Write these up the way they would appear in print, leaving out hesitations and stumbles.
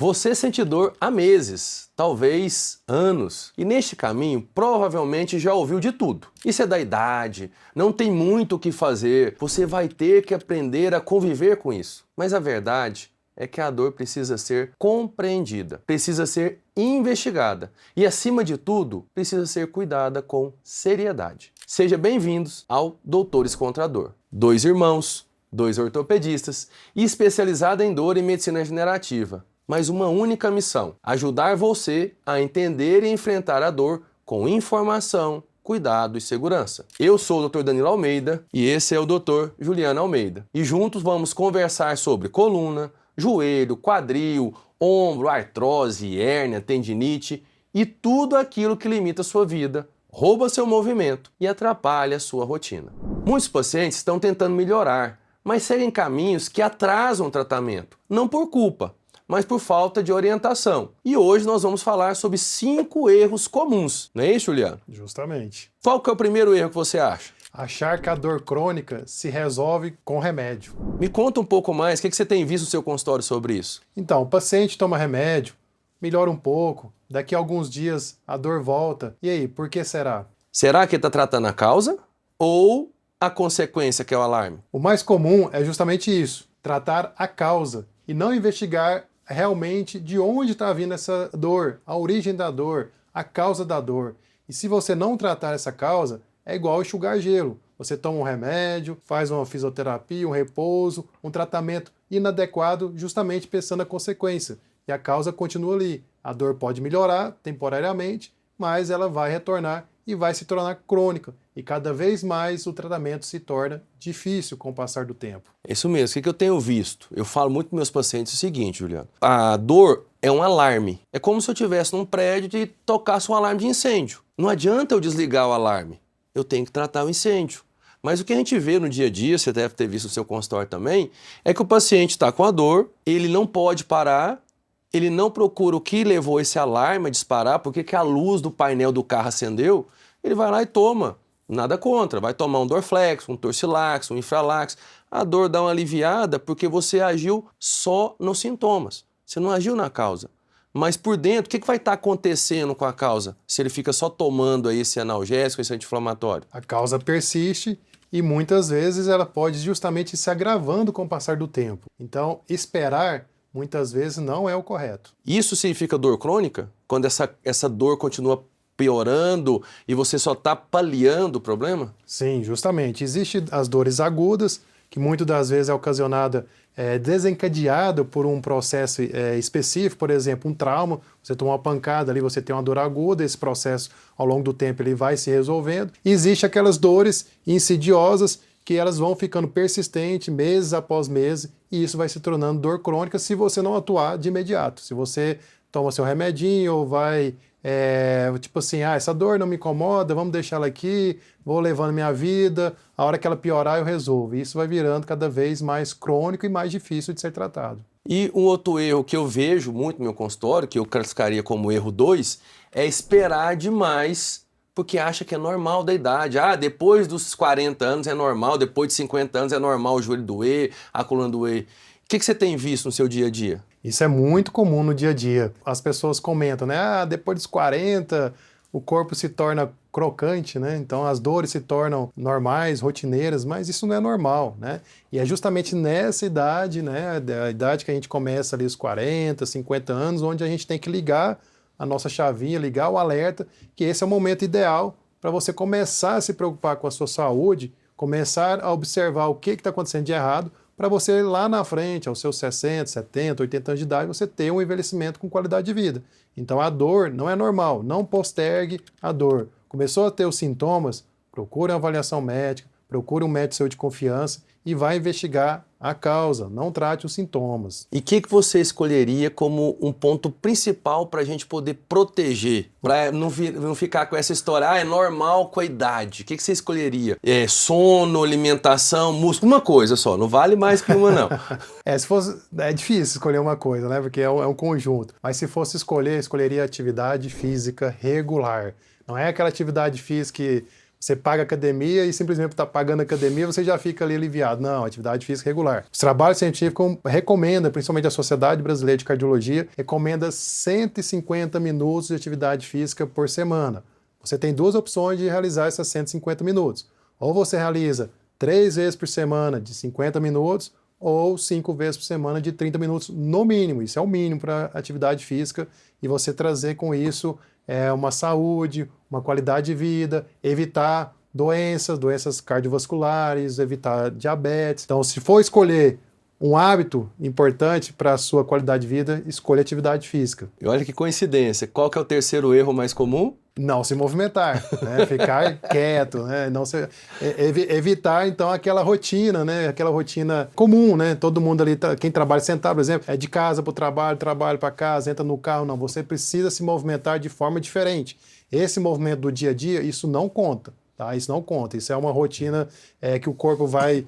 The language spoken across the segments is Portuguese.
Você sente dor há meses, talvez anos, e neste caminho provavelmente já ouviu de tudo. Isso é da idade, não tem muito o que fazer, você vai ter que aprender a conviver com isso. Mas a verdade é que a dor precisa ser compreendida, precisa ser investigada e, acima de tudo, precisa ser cuidada com seriedade. Sejam bem-vindos ao Doutores contra a Dor. 2 irmãos, 2 ortopedistas e especializada em dor e medicina regenerativa. Mas uma única missão: ajudar você a entender e enfrentar a dor com informação, cuidado e segurança. Eu sou o Dr. Danilo Almeida e esse é o Dr. Juliano Almeida. E juntos vamos conversar sobre coluna, joelho, quadril, ombro, artrose, hérnia, tendinite e tudo aquilo que limita a sua vida, rouba seu movimento e atrapalha a sua rotina. Muitos pacientes estão tentando melhorar, mas seguem caminhos que atrasam o tratamento, não por culpa, mas por falta de orientação. E hoje nós vamos falar sobre 5 erros comuns, não é isso, Juliano? Justamente. Qual que é o primeiro erro que você acha? Achar que a dor crônica se resolve com remédio. Me conta um pouco mais, o que você tem visto no seu consultório sobre isso? Então, o paciente toma remédio, melhora um pouco, daqui a alguns dias a dor volta. E aí, por que será? Será que ele está tratando a causa ou a consequência, que é o alarme? O mais comum é justamente isso, tratar a causa e não investigar realmente de onde está vindo essa dor, a origem da dor, a causa da dor. E se você não tratar essa causa, é igual enxugar gelo. Você toma um remédio, faz uma fisioterapia, um repouso, um tratamento inadequado, justamente pensando na consequência. E a causa continua ali. A dor pode melhorar temporariamente, mas ela vai retornar e vai se tornar crônica. E cada vez mais o tratamento se torna difícil com o passar do tempo. Isso mesmo. O que eu tenho visto? Eu falo muito para meus pacientes o seguinte, Juliano. A dor é um alarme. É como se eu estivesse num prédio e tocasse um alarme de incêndio. Não adianta eu desligar o alarme. Eu tenho que tratar o incêndio. Mas o que a gente vê no dia a dia, você deve ter visto no seu consultório também, é que o paciente está com a dor, ele não pode parar, ele não procura o que levou esse alarme a disparar, porque que a luz do painel do carro acendeu, ele vai lá e toma. Nada contra, vai tomar um Dorflex, um Torcilax, um Infralax. A dor dá uma aliviada porque você agiu só nos sintomas, você não agiu na causa. Mas por dentro, o que vai estar acontecendo com a causa se ele fica só tomando aí esse analgésico, esse anti-inflamatório? A causa persiste e muitas vezes ela pode justamente se agravando com o passar do tempo. Então, esperar muitas vezes não é o correto. Isso significa dor crônica? Quando essa dor continua piorando e você só está paliando o problema? Sim, justamente. Existem as dores agudas, que muitas das vezes é ocasionada, desencadeada por um processo específico, por exemplo, um trauma, você toma uma pancada ali, você tem uma dor aguda, esse processo ao longo do tempo ele vai se resolvendo. E existe aquelas dores insidiosas que elas vão ficando persistentes meses após meses e isso vai se tornando dor crônica se você não atuar de imediato. Se você toma seu remedinho ou vai tipo assim, essa dor não me incomoda, vamos deixar ela aqui, vou levando minha vida, a hora que ela piorar eu resolvo. E isso vai virando cada vez mais crônico e mais difícil de ser tratado. E um outro erro que eu vejo muito no meu consultório, que eu classificaria como erro 2, é esperar demais porque acha que é normal da idade. Depois dos 40 anos é normal, depois de 50 anos é normal o joelho doer, a coluna doer. O que você tem visto no seu dia a dia? Isso é muito comum no dia a dia. As pessoas comentam, né? Depois dos 40, o corpo se torna crocante, né? Então as dores se tornam normais, rotineiras, mas isso não é normal, né? E é justamente nessa idade, né? A idade que a gente começa ali os 40, 50 anos, onde a gente tem que ligar a nossa chavinha, ligar o alerta, que esse é o momento ideal para você começar a se preocupar com a sua saúde, começar a observar o que está acontecendo de errado, para você lá na frente, aos seus 60, 70, 80 anos de idade, você ter um envelhecimento com qualidade de vida. Então a dor não é normal, não postergue a dor. Começou a ter os sintomas, procure uma avaliação médica, procure um médico seu de confiança e vai investigar a causa, não trate os sintomas. E o que você escolheria como um ponto principal para a gente poder proteger? Para não ficar com essa história, é normal com a idade. O que você escolheria? Sono, alimentação, músculo? Uma coisa só, não vale mais que uma não. Se fosse, é difícil escolher uma coisa, né? Porque é um conjunto. Mas se fosse escolher, escolheria atividade física regular. Não é aquela atividade física que Você paga academia e simplesmente por estar pagando academia você já fica ali aliviado. Não, atividade física regular. Os trabalhos científicos recomendam, principalmente a Sociedade Brasileira de Cardiologia, recomenda 150 minutos de atividade física por semana. Você tem duas opções de realizar essas 150 minutos. Ou você realiza 3 vezes por semana de 50 minutos, ou 5 vezes por semana de 30 minutos no mínimo. Isso é o mínimo para atividade física e você trazer com isso uma saúde, uma qualidade de vida, evitar doenças cardiovasculares, evitar diabetes. Então, se for escolher um hábito importante para a sua qualidade de vida, escolha atividade física. E olha que coincidência, qual que é o terceiro erro mais comum? Não se movimentar, né? Ficar quieto, né? Não se, evitar, então, aquela rotina, né? Aquela rotina comum, né? Todo mundo ali, quem trabalha sentado, por exemplo, é de casa para o trabalho para casa, entra no carro. Não, você precisa se movimentar de forma diferente. Esse movimento do dia a dia, isso não conta, tá? Isso não conta. Isso é uma rotina que o corpo vai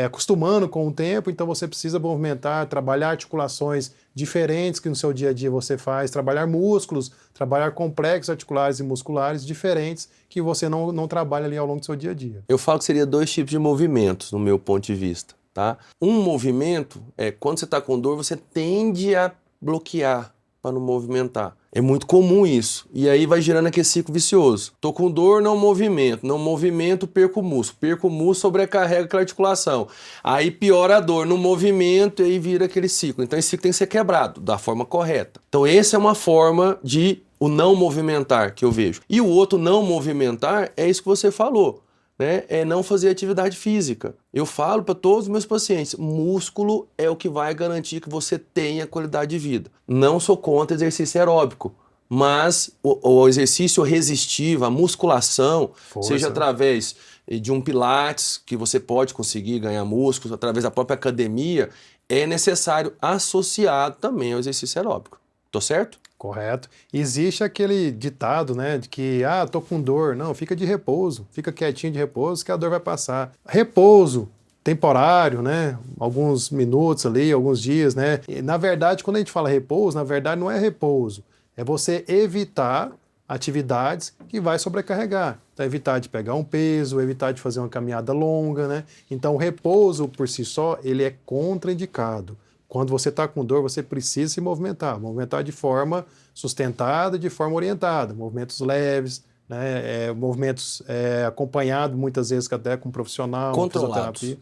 acostumando com o tempo, então você precisa movimentar, trabalhar articulações diferentes que no seu dia a dia você faz, trabalhar músculos, trabalhar complexos articulares e musculares diferentes que você não trabalha ali ao longo do seu dia a dia. Eu falo que seria 2 tipos de movimentos, no meu ponto de vista, tá? Um movimento é quando você está com dor, você tende a bloquear para não movimentar. É muito comum isso. E aí vai gerando aquele ciclo vicioso. Tô com dor, não movimento. Não movimento, perco o músculo. Perco o músculo, sobrecarrega aquela articulação. Aí piora a dor no movimento e aí vira aquele ciclo. Então esse ciclo tem que ser quebrado da forma correta. Então essa é uma forma de o não movimentar que eu vejo. E o outro não movimentar é isso que você falou, né? É não fazer atividade física. Eu falo para todos os meus pacientes, músculo é o que vai garantir que você tenha qualidade de vida. Não sou contra exercício aeróbico, mas o exercício resistivo, a musculação, seja através de um pilates, que você pode conseguir ganhar músculos, através da própria academia, é necessário associado também ao exercício aeróbico. Tô certo? Correto. Existe aquele ditado, né, de que, tô com dor. Não, fica de repouso, fica quietinho de repouso que a dor vai passar. Repouso temporário, né, alguns minutos ali, alguns dias, né. E, na verdade, quando a gente fala repouso, na verdade não é repouso, é você evitar atividades que vai sobrecarregar. Então, evitar de pegar um peso, evitar de fazer uma caminhada longa, né. Então, o repouso por si só, ele é contraindicado. Quando você está com dor, você precisa se movimentar de forma sustentada, de forma orientada, movimentos leves, né, movimentos acompanhados muitas vezes até com um profissional, controlados.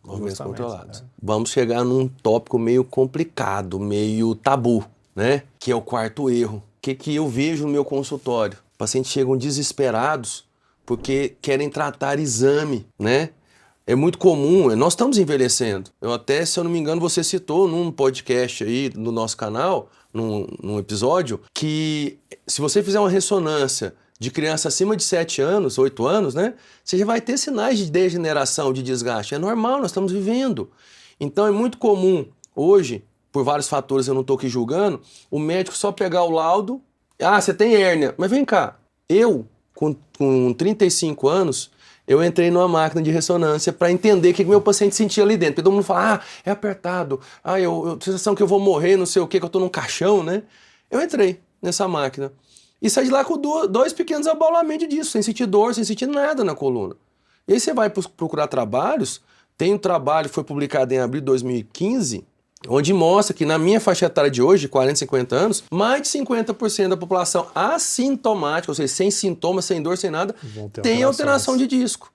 Movimentos controlados. Vamos chegar num tópico meio complicado, meio tabu, né? Que é o quarto erro. O que eu vejo no meu consultório? Pacientes chegam desesperados porque querem tratar exame, né? É muito comum, nós estamos envelhecendo. Eu até, se eu não me engano, você citou num podcast aí no nosso canal, num episódio, que se você fizer uma ressonância de criança acima de 7 anos, 8 anos, né? Você já vai ter sinais de degeneração, de desgaste. É normal, nós estamos vivendo. Então é muito comum, hoje, por vários fatores, eu não estou aqui julgando, o médico só pegar o laudo, você tem hérnia. Mas vem cá, eu, com 35 anos, eu entrei numa máquina de ressonância para entender o que meu paciente sentia ali dentro. Porque todo mundo fala, é apertado, eu sensação que eu vou morrer, não sei o que eu tô num caixão, né? Eu entrei nessa máquina e saí de lá com 2 pequenos abaulamentos disso, sem sentir dor, sem sentir nada na coluna. E aí você vai procurar trabalhos, tem um trabalho que foi publicado em abril de 2015, onde mostra que na minha faixa etária de hoje, de 40, 50 anos, mais de 50% da população assintomática, ou seja, sem sintomas, sem dor, sem nada, tem alteração de disco.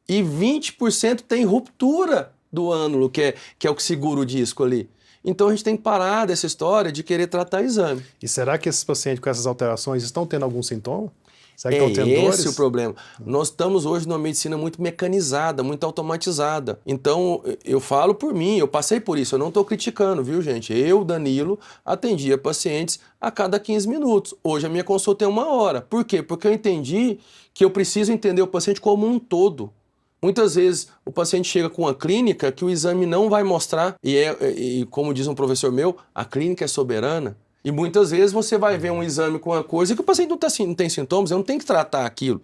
E 20% tem ruptura do ânulo, que é o que segura o disco ali. Então a gente tem que parar dessa história de querer tratar exame. E será que esses pacientes com essas alterações estão tendo algum sintoma? Será que estão tendo dores? Esse é o problema. Nós estamos hoje numa medicina muito mecanizada, muito automatizada. Então, eu falo por mim, eu passei por isso, eu não estou criticando, viu, gente? Eu, Danilo, atendia pacientes a cada 15 minutos. Hoje a minha consulta é 1 hora. Por quê? Porque eu entendi que eu preciso entender o paciente como um todo. Muitas vezes o paciente chega com uma clínica que o exame não vai mostrar, e como diz um professor meu, a clínica é soberana. E muitas vezes você vai ver um exame com uma coisa que o paciente não tem sintomas, eu não tenho que tratar aquilo.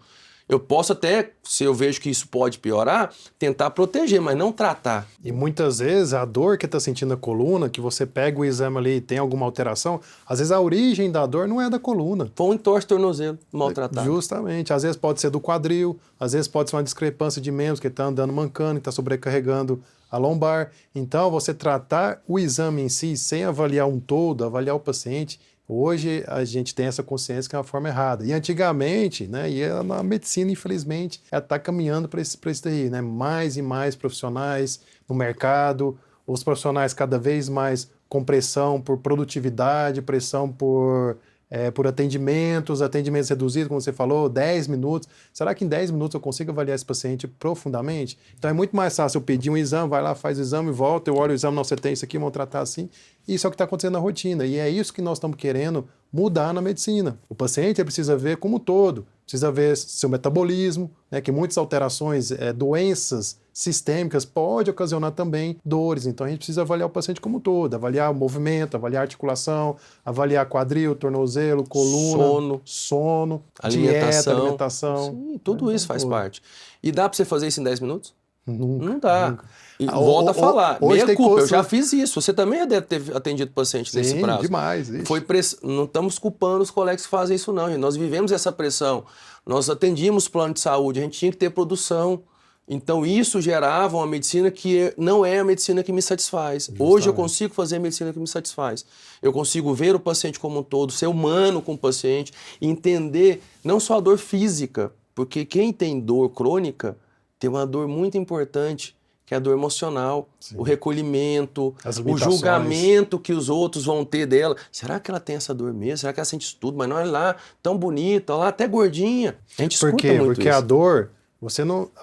Eu posso até, se eu vejo que isso pode piorar, tentar proteger, mas não tratar. E muitas vezes a dor que está sentindo na coluna, que você pega o exame ali e tem alguma alteração, às vezes a origem da dor não é da coluna. Foi um entorse tornozelo maltratado. Justamente. Às vezes pode ser do quadril, às vezes pode ser uma discrepância de membros, que está andando mancando, que está sobrecarregando a lombar. Então, você tratar o exame em si sem avaliar um todo, avaliar o paciente, hoje a gente tem essa consciência que é uma forma errada. E antigamente, né, e a medicina, infelizmente, está caminhando para isso daí, né? Mais e mais profissionais no mercado, os profissionais cada vez mais com pressão por produtividade, pressão por atendimentos reduzidos, como você falou, 10 minutos. Será que em 10 minutos eu consigo avaliar esse paciente profundamente? Então é muito mais fácil eu pedir um exame, vai lá, faz o exame, volta, eu olho o exame, não, você tem isso aqui, vamos tratar assim. Isso é o que está acontecendo na rotina. E é isso que nós estamos querendo mudar na medicina. O paciente precisa ver como um todo, precisa ver seu metabolismo, né, que muitas alterações, doenças sistêmicas pode ocasionar também dores. Então a gente precisa avaliar o paciente como um todo, avaliar o movimento, avaliar a articulação, avaliar quadril, tornozelo, coluna, sono, dieta, alimentação. Sim, tudo isso faz parte. E dá para você fazer isso em 10 minutos? Nunca, não dá. Nunca. E volta a falar, hoje meia culpa, eu já fiz isso. Você também já deve ter atendido paciente nesse prazo. Demais. Não estamos culpando os colegas que fazem isso não, gente. Nós vivemos essa pressão. Nós atendíamos plano de saúde, a gente tinha que ter produção. Então isso gerava uma medicina que não é a medicina que me satisfaz. Justamente. Hoje eu consigo fazer a medicina que me satisfaz. Eu consigo ver o paciente como um todo, ser humano com o paciente, entender não só a dor física, porque quem tem dor crônica tem uma dor muito importante, que é a dor emocional, sim, o recolhimento, o julgamento que os outros vão ter dela. Será que ela tem essa dor mesmo? Será que ela sente isso tudo? Mas não, olha lá, tão bonita, olha lá, até gordinha. A gente escuta muito Porque isso. A dor,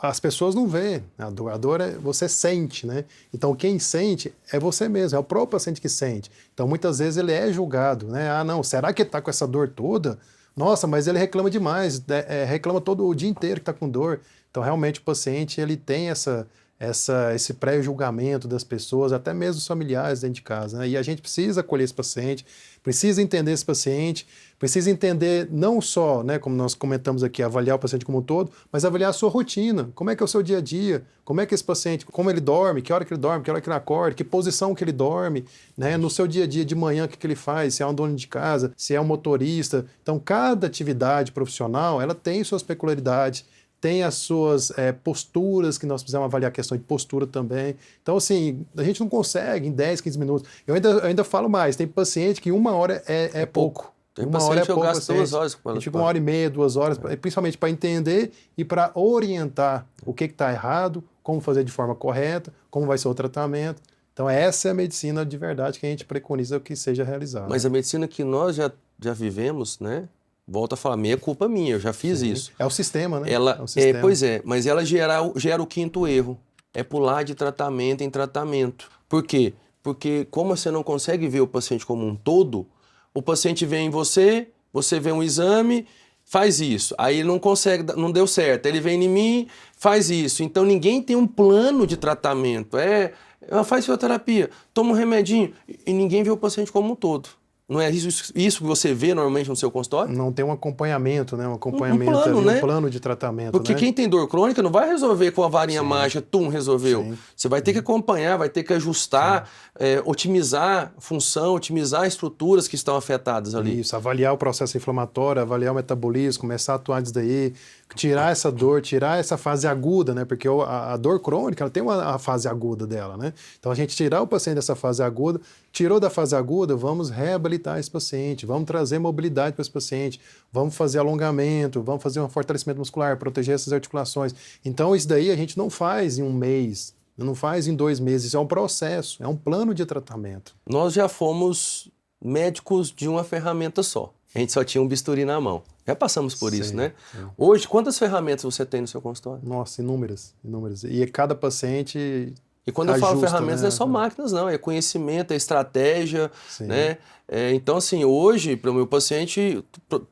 as pessoas não veem. A dor você sente, né? Então quem sente é você mesmo, é o próprio paciente que sente. Então muitas vezes ele é julgado, né? Ah, não, será que ele está com essa dor toda? Nossa, mas ele reclama demais, reclama todo o dia inteiro que está com dor. Então realmente o paciente ele tem esse pré-julgamento das pessoas, até mesmo os familiares dentro de casa, né? E a gente precisa acolher esse paciente, precisa entender esse paciente, precisa entender não só, né, como nós comentamos aqui, avaliar o paciente como um todo, mas avaliar a sua rotina, como é que é o seu dia a dia, como é que esse paciente, como ele dorme, que hora que ele dorme, que hora que ele acorda, que posição que ele dorme, né, no seu dia a dia de manhã, o que ele faz, se é um dono de casa, se é um motorista. Então cada atividade profissional, ela tem suas peculiaridades, tem as suas posturas, que nós precisamos avaliar a questão de postura também. Então, assim, a gente não consegue em 10, 15 minutos. Eu ainda falo mais, tem paciente que 1 hora é pouco. Tem paciente que eu gasto 2 horas com ela. A gente fica 1 hora e meia, 2 horas, principalmente para entender e para orientar o que está errado, como fazer de forma correta, como vai ser o tratamento. Então, essa é a medicina de verdade que a gente preconiza que seja realizada. Mas a medicina que nós já vivemos, né? Volto a falar, meia culpa minha, eu já fiz isso. É o sistema, né? Ela, pois é, mas ela gera o 5º erro. É pular de tratamento em tratamento. Por quê? Porque como você não consegue ver o paciente como um todo, o paciente vem em você vê um exame, faz isso. Aí ele não consegue, não deu certo. Ele vem em mim, faz isso. Então ninguém tem um plano de tratamento. Faz fisioterapia, toma um remedinho e ninguém vê o paciente como um todo. Não é isso que você vê normalmente no seu consultório? Não tem um acompanhamento, né? Um acompanhamento, plano, né? Um plano de tratamento. Porque quem tem dor crônica não vai resolver com a varinha mágica, resolveu. Sim. Você vai ter que acompanhar, vai ter que ajustar, otimizar a função, otimizar as estruturas que estão afetadas ali. Isso, avaliar o processo inflamatório, avaliar o metabolismo, começar a atuar disso daí, tirar essa dor, tirar essa fase aguda, né? Porque a dor crônica, ela tem a fase aguda dela, né? Então a gente tirar o paciente dessa fase aguda, tirou da fase aguda, vamos reabilitar esse paciente, vamos trazer mobilidade para esse paciente, vamos fazer alongamento, vamos fazer um fortalecimento muscular, proteger essas articulações. Então isso daí a gente não faz em 1 mês, não faz em 2 meses, isso é um processo, é um plano de tratamento. Nós já fomos médicos de uma ferramenta só. A gente só tinha um bisturi na mão. Já passamos por isso, né? Hoje, quantas ferramentas você tem no seu consultório? Nossa, inúmeras. E cada paciente... E quando eu falo ferramentas, não é só máquinas, não. É conhecimento, é estratégia, né? Então, assim, hoje, para o meu paciente,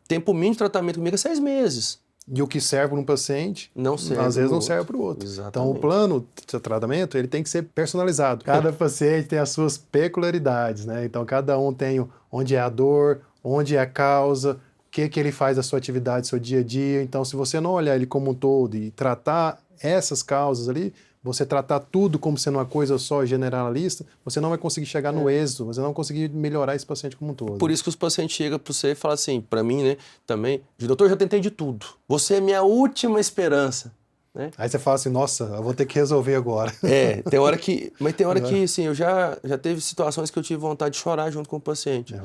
tempo mínimo de tratamento comigo é 6 meses. E o que serve para um paciente, às vezes não serve para o outro. Exatamente. Então, o plano de tratamento, ele tem que ser personalizado. Cada paciente tem as suas peculiaridades, né? Então, cada um tem onde é a dor, onde é a causa, que ele faz da sua atividade, seu dia a dia. Então, se você não olhar ele como um todo e tratar essas causas ali, você tratar tudo como sendo uma coisa só generalista, você não vai conseguir chegar no êxito, você não vai conseguir melhorar esse paciente como um todo. Por isso que os pacientes chegam para você e falam assim, para mim, né, também, doutor, já tentei de tudo. Você é minha última esperança. Né? Aí você fala assim, nossa, eu vou ter que resolver agora. Tem hora que... Mas tem hora que, assim, eu já teve situações que eu tive vontade de chorar junto com o paciente.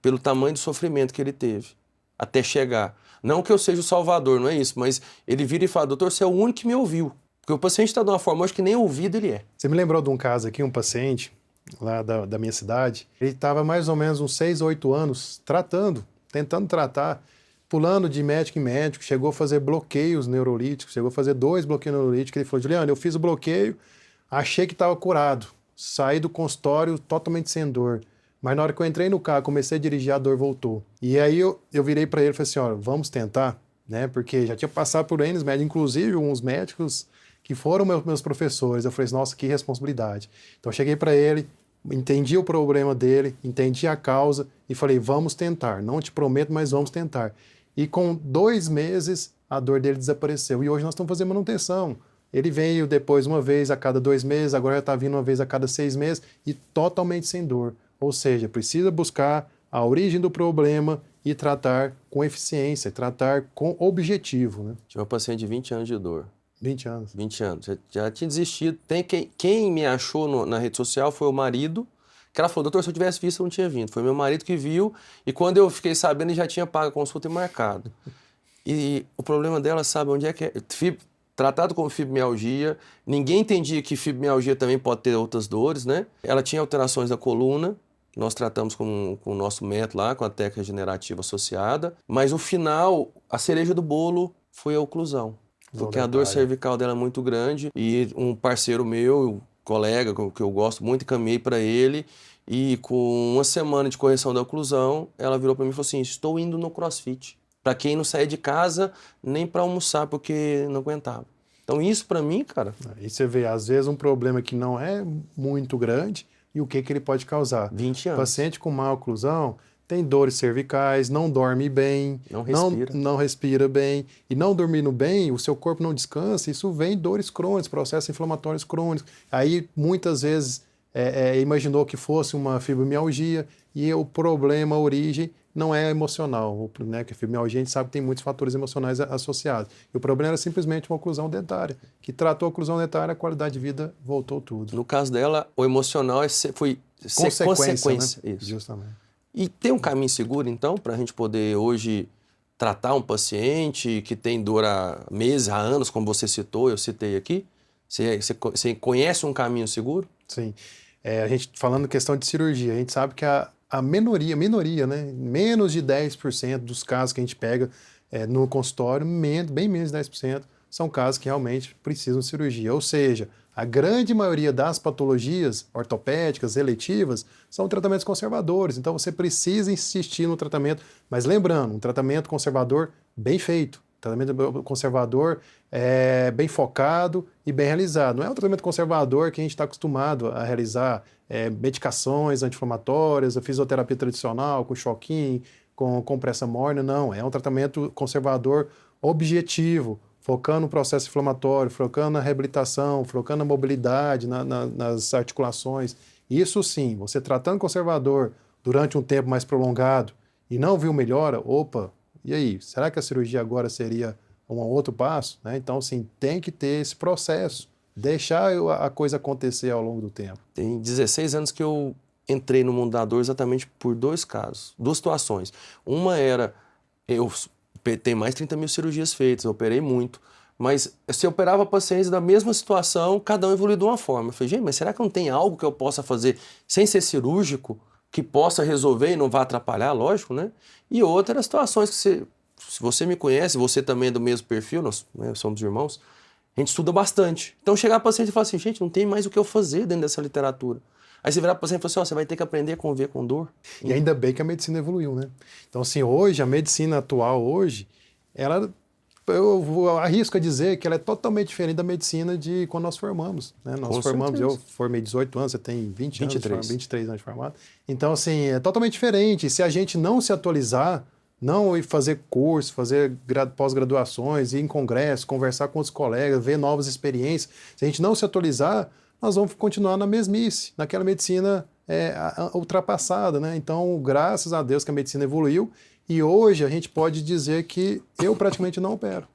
Pelo tamanho do sofrimento que ele teve, até chegar. Não que eu seja o salvador, não é isso, mas ele vira e fala, doutor, você é o único que me ouviu. Porque o paciente está de uma forma hoje que nem ouvido ele é. Você me lembrou de um caso aqui, um paciente lá da minha cidade. Ele estava mais ou menos uns 6 ou 8 anos tentando tratar, pulando de médico em médico, chegou a fazer bloqueios neurolíticos, chegou a fazer 2 bloqueios neurolíticos. Ele falou, Juliano, eu fiz o bloqueio, achei que estava curado, saí do consultório totalmente sem dor. Mas na hora que eu entrei no carro, comecei a dirigir, a dor voltou. E aí eu virei para ele e falei assim, olha, vamos tentar, né? Porque já tinha passado por N médicos, inclusive uns médicos que foram meus professores. Eu falei assim, nossa, que responsabilidade. Então eu cheguei para ele, entendi o problema dele, entendi a causa e falei, vamos tentar. Não te prometo, mas vamos tentar. E com 2 meses, a dor dele desapareceu. E hoje nós estamos fazendo manutenção. Ele veio depois uma vez a cada 2 meses, agora já está vindo uma vez a cada 6 meses e totalmente sem dor. Ou seja, precisa buscar a origem do problema e tratar com eficiência, tratar com objetivo. Né? Tive uma paciente de 20 anos de dor. 20 anos. 20 anos. Já tinha desistido. Quem me achou na rede social foi o marido, que ela falou, doutor, se eu tivesse visto, eu não tinha vindo. Foi meu marido que viu, e quando eu fiquei sabendo, ele já tinha pago a consulta e marcado. E o problema dela, sabe onde é que é? Tratado como fibromialgia, ninguém entendia que fibromialgia também pode ter outras dores, né? Ela tinha alterações da coluna, nós tratamos com o nosso método lá, com a técnica regenerativa associada, mas o final, a cereja do bolo foi a oclusão. Porque a dor cervical dela é muito grande e um parceiro meu, colega, que eu gosto muito, encaminhei para ele e com 1 semana de correção da oclusão, ela virou para mim e falou assim, estou indo no CrossFit. Para quem não saía de casa, nem para almoçar, porque não aguentava. Então isso para mim, cara... Aí você vê, às vezes, um problema que não é muito grande e o que ele pode causar. 20 anos. Paciente com má oclusão tem dores cervicais, não dorme bem, não respira bem. E não dormindo bem, o seu corpo não descansa, isso vem dores crônicas, processos inflamatórios crônicos. Aí, muitas vezes, imaginou que fosse uma fibromialgia e o problema, a origem, não é emocional, né? Que a fibromialgia a gente sabe que tem muitos fatores emocionais associados. E o problema era simplesmente uma oclusão dentária. Que tratou a oclusão dentária, a qualidade de vida voltou tudo. No caso dela, o emocional foi consequência. Né? Isso. Justamente. E tem um caminho seguro, então, para a gente poder hoje tratar um paciente que tem dor há meses, há anos, como você citou, eu citei aqui? Você conhece um caminho seguro? Sim. A gente falando questão de cirurgia, a gente sabe que a minoria, né? Menos de 10% dos casos que a gente pega no consultório, bem menos de 10%, são casos que realmente precisam de cirurgia. Ou seja, a grande maioria das patologias ortopédicas, eletivas, são tratamentos conservadores. Então você precisa insistir no tratamento, mas lembrando, um tratamento conservador bem feito. Tratamento conservador bem focado e bem realizado. Não é um tratamento conservador que a gente está acostumado a realizar medicações anti-inflamatórias, a fisioterapia tradicional, com choquinho, com compressa morna, não. É um tratamento conservador objetivo, focando no processo inflamatório, focando na reabilitação, focando na mobilidade, nas articulações. Isso sim, você tratando conservador durante um tempo mais prolongado e não viu melhora, opa, e aí? Será que a cirurgia agora seria um outro passo? Né? Então, sim, tem que ter esse processo, deixar a coisa acontecer ao longo do tempo. Tem 16 anos que eu entrei no mundo da dor exatamente por 2 casos, 2 situações. Uma era, eu tenho mais de 30 mil cirurgias feitas, eu operei muito, mas se eu operava pacientes da mesma situação, cada um evoluiu de uma forma. Eu falei, gente, mas será que não tem algo que eu possa fazer sem ser cirúrgico, que possa resolver e não vá atrapalhar, lógico, né? E outra, as situações que se você me conhece, você também é do mesmo perfil, nós somos irmãos, a gente estuda bastante. Então chegar a paciente e falar assim, gente, não tem mais o que eu fazer dentro dessa literatura. Aí você virar para o paciente e falar assim, você vai ter que aprender a conviver com dor. E ainda bem que a medicina evoluiu, né? Então, assim, hoje, a medicina atual hoje, eu arrisco a dizer que ela é totalmente diferente da medicina de quando nós formamos. Né? Nós formamos, eu formei 18 anos, você tem 23 anos de formado. Então, assim, é totalmente diferente. E se a gente não se atualizar, Não ir fazer curso, fazer pós-graduações, ir em congresso, conversar com outros colegas, ver novas experiências. Se a gente não se atualizar, nós vamos continuar na mesmice, naquela medicina ultrapassada, né? Então, graças a Deus que a medicina evoluiu e hoje a gente pode dizer que eu praticamente não opero.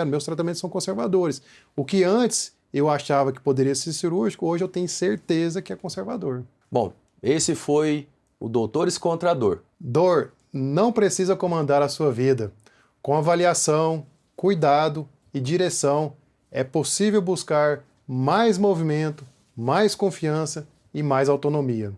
Meus tratamentos são conservadores. O que antes eu achava que poderia ser cirúrgico, hoje eu tenho certeza que é conservador. Bom, esse foi o Doutores contra a Dor. Dor não precisa comandar a sua vida. Com avaliação, cuidado e direção, é possível buscar mais movimento, mais confiança e mais autonomia.